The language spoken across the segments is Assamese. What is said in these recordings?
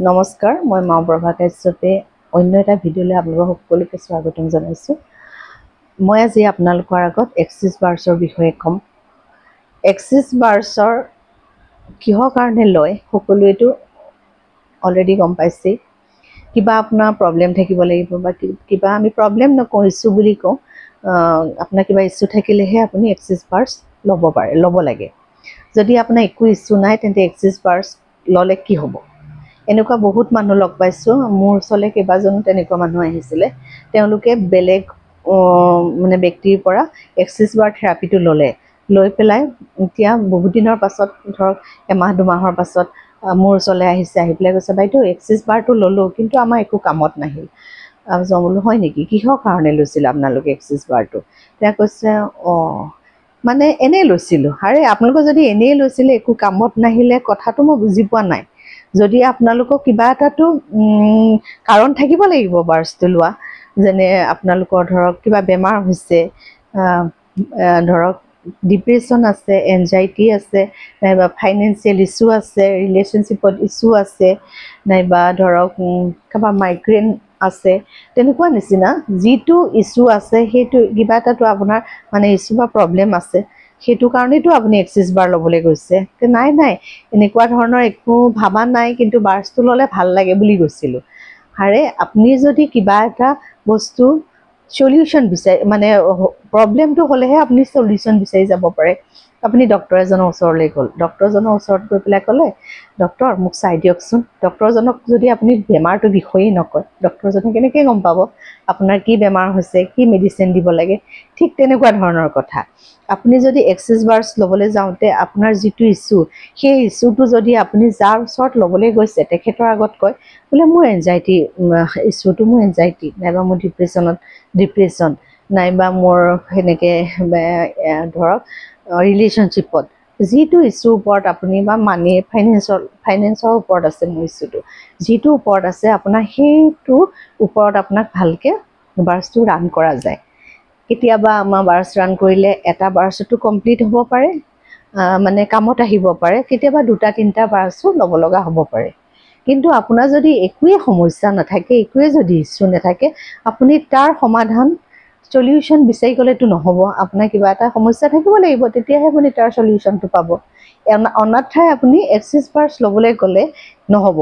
নমস্কাৰ, মই মা প্ৰভা কাশ্যপে অন্য এটা ভিডিঅ'লৈ আপোনালোকক সকলোকে স্বাগতম জনাইছোঁ। মই আজি আপোনালোকৰ আগত এক্সিছ বাৰ্ছৰ বিষয়ে ক'ম। এক্সিছ বাৰ্ছৰ কিহৰ কাৰণে লয় সকলোৱেতো অলৰেডি গম পাইছেই। কিবা আপোনাৰ প্ৰব্লেম থাকিব লাগিব বা কিবা আমি প্ৰব্লেম নকওঁ, ইছ্যু বুলি কওঁ। আপোনাৰ কিবা ইছ্যু থাকিলেহে আপুনি এক্সিছ বাৰ্ছ ল'ব লাগে। যদি আপোনাৰ একো ইছ্যু নাই তেন্তে এক্সিছ বাৰ্ছ ল'লে কি হ'ব? এনেকুৱা বহুত মানুহ লগ পাইছোঁ। মোৰ ওচৰলৈ কেইবাজনো তেনেকুৱা মানুহ আহিছিলে। তেওঁলোকে বেলেগ মানে ব্যক্তিৰ পৰা এক্সিছ বাৰ থেৰাপিটো লৈ পেলাই এতিয়া বহুত দিনৰ পাছত, ধৰক এমাহ দুমাহৰ পাছত মোৰ ওচৰলৈ আহিছে। আহি পেলাই কৈছে, বাইদেউ এক্সিছ বাৰটো ল'লোঁ কিন্তু আমাৰ একো কামত নাহিল। বোলো হয় নেকি, কিহৰ কাৰণে লৈছিলে আপোনালোকে এক্সিছ বাৰটো? তেওঁ কৈছে মানে এনেই লৈছিলোঁ। আৰে আপোনালোকে যদি এনেই লৈছিলে, একো কামত নাহিলে, কথাটো মই বুজি পোৱা নাই। যদি আপোনালোকৰ কিবা এটাতো কাৰণ থাকিব লাগিব বাৰ্ছটো লোৱা। যেনে আপোনালোকৰ ধৰক কিবা বেমাৰ হৈছে, ধৰক ডিপ্ৰেশ্যন আছে, এনজাইটি আছে, নাইবা ফাইনেন্সিয়েল ইছ্যু আছে, ৰিলেশ্যনশ্বিপত ইছ্যু আছে, নাইবা ধৰক কাৰোবাৰ মাইগ্ৰেইন আছে। তেনেকুৱা নিচিনা যিটো ইছ্যু আছে সেইটো কিবা এটাতো আপোনাৰ মানে ইছ্যু বা প্ৰব্লেম আছে। সেইটো কাৰণেতো আপুনি এক্সিছ বাৰ ল'বলৈ গৈছে। নাই এনেকুৱা ধৰণৰ একো ভাবা নাই, কিন্তু বাৰ্ছটো ল'লে ভাল লাগে বুলি গৈছিলোঁ। আৰে আপুনি যদি কিবা এটা বস্তু সলিউশ্যন বিচাৰি, মানে প্ৰব্লেমটো হ'লেহে আপুনি সলিউশ্যন বিচাৰি যাব পাৰে। আপুনি ডক্তৰ এজনৰ ওচৰলৈ গ'ল, ডক্তৰজনৰ ওচৰত গৈ পেলাই ক'লে, ডক্তৰ মোক চাই দিয়কচোন। ডক্তৰজনক যদি আপুনি বেমাৰটোৰ বিষয়েই নকয়, ডক্তৰজনে কেনেকৈ গম পাব আপোনাৰ কি বেমাৰ হৈছে, কি মেডিচিন দিব লাগে? ঠিক তেনেকুৱা ধৰণৰ কথা। আপুনি যদি এক্সিছ বাৰ্ছ ল'বলৈ যাওঁতে আপোনাৰ যিটো ইছ্যু, সেই ইছ্যুটো যদি আপুনি যাৰ ওচৰত ল'বলৈ গৈছে তেখেতৰ আগত কয়, বোলে মোৰ এনজাইটি ইছ্যুটো, মোৰ এনজাইটি, নাইবা মোৰ ডিপ্ৰেশ্যন, নাইবা মোৰ সেনেকৈ ধৰক ৰিলেশ্যনশ্বিপত যিটো ইছ্যুৰ ওপৰত আপুনি, বা ফাইনেন্সৰ ওপৰত আছে মোৰ ইছ্যুটো, যিটো ওপৰত আছে আপোনাৰ সেইটোৰ ওপৰত আপোনাক ভালকৈ বাৰ্ছটো ৰান কৰা যায়। কেতিয়াবা আমাৰ বাৰ্ছ ৰান কৰিলে এটা বাৰ্ছতো কমপ্লিট হ'ব পাৰে, মানে কামত আহিব পাৰে। কেতিয়াবা 2-3টা বাৰ্ছো ল'ব লগা হ'ব পাৰে। কিন্তু আপোনাৰ যদি একোৱেই সমস্যা নাথাকে, একোৱেই যদি ইছ্যু নাথাকে, আপুনি তাৰ সমাধান সলিউশ্যন বিচাৰি গ'লেতো নহ'ব। আপোনাৰ কিবা এটা সমস্যা থাকিব লাগিব, তেতিয়াহে আপুনি তাৰ সলিউশ্যনটো পাব। অন্যথাই আপুনি এক্সিছ বাৰ্ছ ল'বলৈ গ'লে নহ'ব।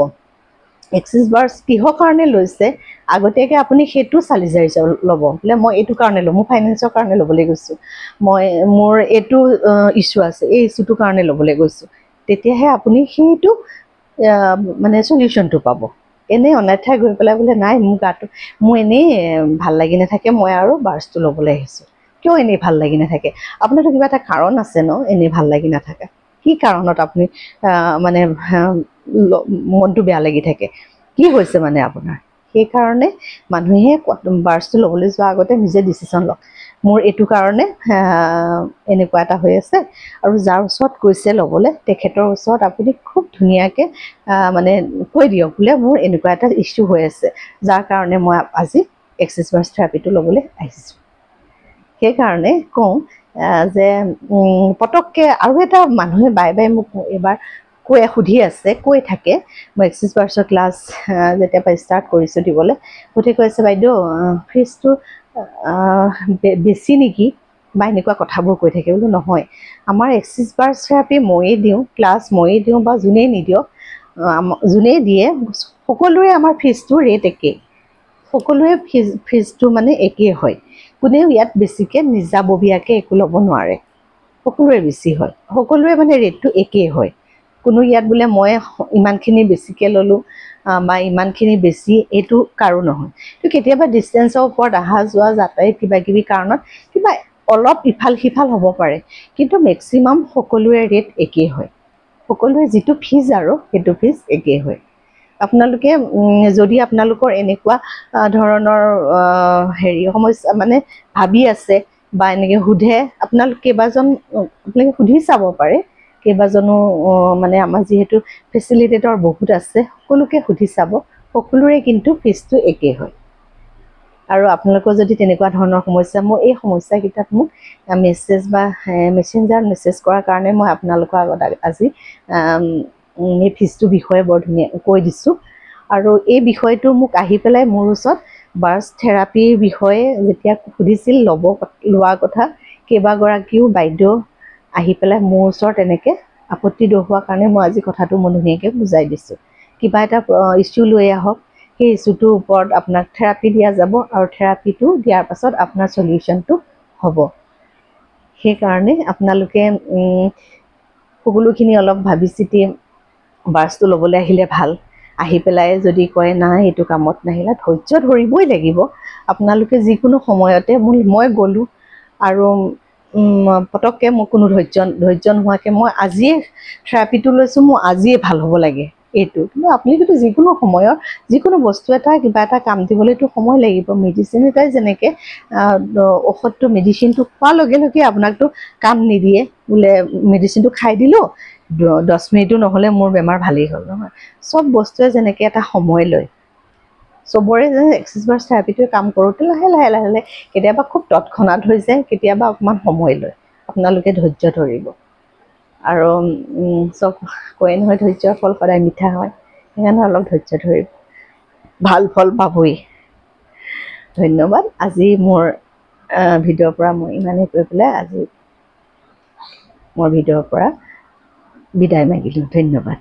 এক্সিছ বাৰ্ছ কিহৰ কাৰণে লৈছে আগতীয়াকৈ আপুনি সেইটো চালি জাৰি ল'ব। বোলে মই এইটো কাৰণে ল'ম, মোৰ ফাইনেন্সৰ কাৰণে ল'বলৈ গৈছোঁ, মোৰ এইটো ইছ্যু আছে, এই ইছ্যুটোৰ কাৰণে ল'বলৈ গৈছোঁ। তেতিয়াহে আপুনি সেইটো মানে সলিউশ্যনটো পাব। এনেই অন্যথাই গৈ পেলাই বোলে নাই, মোৰ এনেই ভাল লাগি নাথাকে, মই আৰু বাৰ্ছটো ল'বলৈ আহিছোঁ। কিয় এনেই ভাল লাগি নাথাকে? আপোনাৰতো কিবা এটা কাৰণ আছে ন এনেই ভাল লাগি নাথাকা। কি কাৰণত আপুনি মানে মনটো বেয়া লাগি থাকে? কি হৈছে মানে আপোনাৰ? সেইকাৰণে মানুহে বাৰ্ছটো ল'বলৈ যোৱাৰ আগতে নিজে ডিচিশ্যন লওক, মোৰ এইটো কাৰণে এনেকুৱা এটা হৈ আছে। আৰু যাৰ ওচৰত গৈছে ল'বলৈ, তেখেতৰ ওচৰত আপুনি খুব ধুনীয়াকৈ মানে কৈ দিয়ক, বোলে মোৰ এনেকুৱা এটা ইছ্যু হৈ আছে, যাৰ কাৰণে মই আজি এক্সিছ বাৰ্ছ থেৰাপিটো ল'বলৈ আহিছোঁ। সেইকাৰণে কওঁ যে পটককৈ আৰু এটা মানুহে বাৰে মোক এইবাৰ কৈ থাকে, মই এক্সিছ বাৰ্ছৰ ক্লাছ যেতিয়াৰ পৰা ষ্টাৰ্ট কৰিছোঁ দিবলৈ, গতিকে কৈ আছে, বাইদেউ ফিজটো বেছি নেকি, বা এনেকুৱা কথাবোৰ কৈ থাকে। বোলো নহয়, আমাৰ এক্সিছ বাৰ্ছ থেৰাপি ময়েই দিওঁ, ক্লাছ ময়েই দিওঁ, বা যোনেই নিদিয়ক, যোনেই দিয়ে, সকলোৰে আমাৰ ফিজটো ৰেট একেই। সকলোৱে ফিজটো মানে একেই হয়। কোনেও ইয়াত বেছিকৈ নিজাববীয়াকৈ একো ল'ব নোৱাৰে। সকলোৰে বেছি হয়, সকলোৰে মানে ৰেটটো একেই হয়। কোনো ইয়াত বোলে মই ইমানখিনি বেছিকৈ ল'লোঁ বা ইমানখিনি বেছি, এইটো কাৰো নহয়। তো কেতিয়াবা ডিষ্টেঞ্চৰ ওপৰত অহা যোৱা যাতায়াত কিবাকিবি কাৰণত কিবা অলপ ইফাল সিফাল হ'ব পাৰে, কিন্তু মেক্সিমাম সকলোৰে ৰেট একেই হয়। সকলোৰে যিটো ফিজ আৰু সেইটো ফিজ একেই হয়। আপোনালোকে যদি আপোনালোকৰ এনেকুৱা ধৰণৰ সমস্যা মানে ভাবি আছে বা এনেকৈ সোধে, আপোনালোকে সুধি চাব পাৰে। কেইবাজনো মানে আমাৰ যিহেতু ফেচিলিটেটৰ বহুত আছে, সকলোকে সুধি চাব, সকলোৰে কিন্তু ফিজটো একেই হয়। আৰু আপোনালোকৰ যদি তেনেকুৱা ধৰণৰ সমস্যা, মোৰ এই সমস্যাকেইটাত মোক মেছেঞ্জাৰত মেছেজ কৰাৰ কাৰণে মই আপোনালোকৰ আগত আজি এই ফিজটোৰ বিষয়ে বৰ ধুনীয়া কৈ দিছোঁ। আৰু এই বিষয়টো মোক আহি পেলাই মোৰ ওচৰত বাৰ্চ থেৰাপিৰ বিষয়ে যেতিয়া সুধিছিল লোৱাৰ কথা, কেইবাগৰাকীও বাইদেউ আহি পেলাই মোৰ ওচৰত এনেকৈ আপত্তি দৰ্শোৱাৰ কাৰণে মই আজি কথাটো মই ধুনীয়াকৈ বুজাই দিছোঁ। কিবা এটা ইছ্যু লৈ আহক, সেই ইছ্যুটোৰ ওপৰত আপোনাক থেৰাপি দিয়া যাব আৰু থেৰাপিটো দিয়াৰ পাছত আপোনাৰ চলিউশ্যনটো হ'ব। সেইকাৰণে আপোনালোকে সকলোখিনি অলপ ভাবি চিতি বাৰ্চটো ল'বলৈ আহিলে ভাল। আহি পেলাই যদি কয় নাই এইটো কামত নাহিলে, ধৈৰ্য ধৰিবই লাগিব। আপোনালোকে যিকোনো সময়তে মই গ'লোঁ আৰু পটককৈ মোৰ কোনো ধৈৰ্য নোহোৱাকৈ মই আজিয়ে থেৰাপিটো লৈছোঁ, মোৰ আজিয়ে ভাল হ'ব লাগে এইটো। কিন্তু আপুনি যদি যিকোনো সময়ত যিকোনো বস্তু এটা কিবা এটা কাম দিবলৈতো সময় লাগিব। মেডিচিন এটাই যেনেকৈ ঔষধটো মেডিচিনটো খোৱাৰ লগে লগে আপোনাকতো কাম নিদিয়ে, বোলে মেডিচিনটো খাই দিলোঁ 10 মিনিটো নহ'লে মোৰ বেমাৰ ভালেই হ'ল, নহয়। চব বস্তুৱে যেনেকৈ এটা সময় লয়, চবৰে যে এক্সিছ বাৰ্চ থেৰাপিটোৱে কাম কৰোঁতে লাহে লাহে লাহে লাহে কেতিয়াবা খুব তৎক্ষণাত হৈ যায়, কেতিয়াবা অকণমান সময় লয়। আপোনালোকে ধৈৰ্য ধৰিব। আৰু চব কয় নহয় ধৈৰ্যৰ ফল সদায় মিঠা হয়, সেইকাৰণে অলপ ধৈৰ্য ধৰিব, ভাল ফল পাবই। ধন্যবাদ। আজি মোৰ ভিডিঅ'ৰ পৰা মই ইমানেই কৈ পেলাই আজি মোৰ ভিডিঅ'ৰ পৰা বিদায় মাগিলোঁ। ধন্যবাদ।